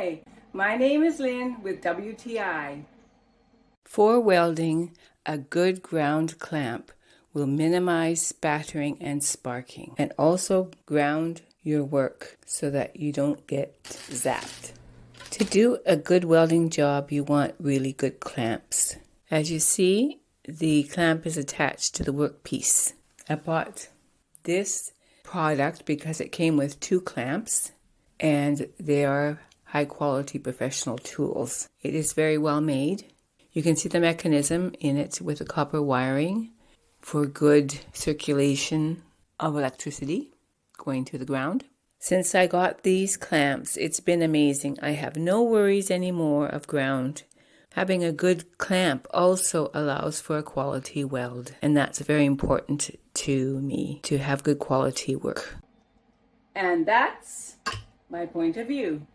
Hi, my name is Lynn with WTI. For welding, a good ground clamp will minimize spattering and sparking, and also ground your work so that you don't get zapped. To do a good welding job, you want really good clamps. As you see, the clamp is attached to the workpiece. I bought this product because it came with 2 clamps, and they are high quality professional tools. It is very well made. You can see the mechanism in it with the copper wiring for good circulation of electricity going to the ground. Since I got these clamps, it's been amazing. I have no worries anymore of ground. Having a good clamp also allows for a quality weld, and that's very important to me, to have good quality work. And that's my point of view.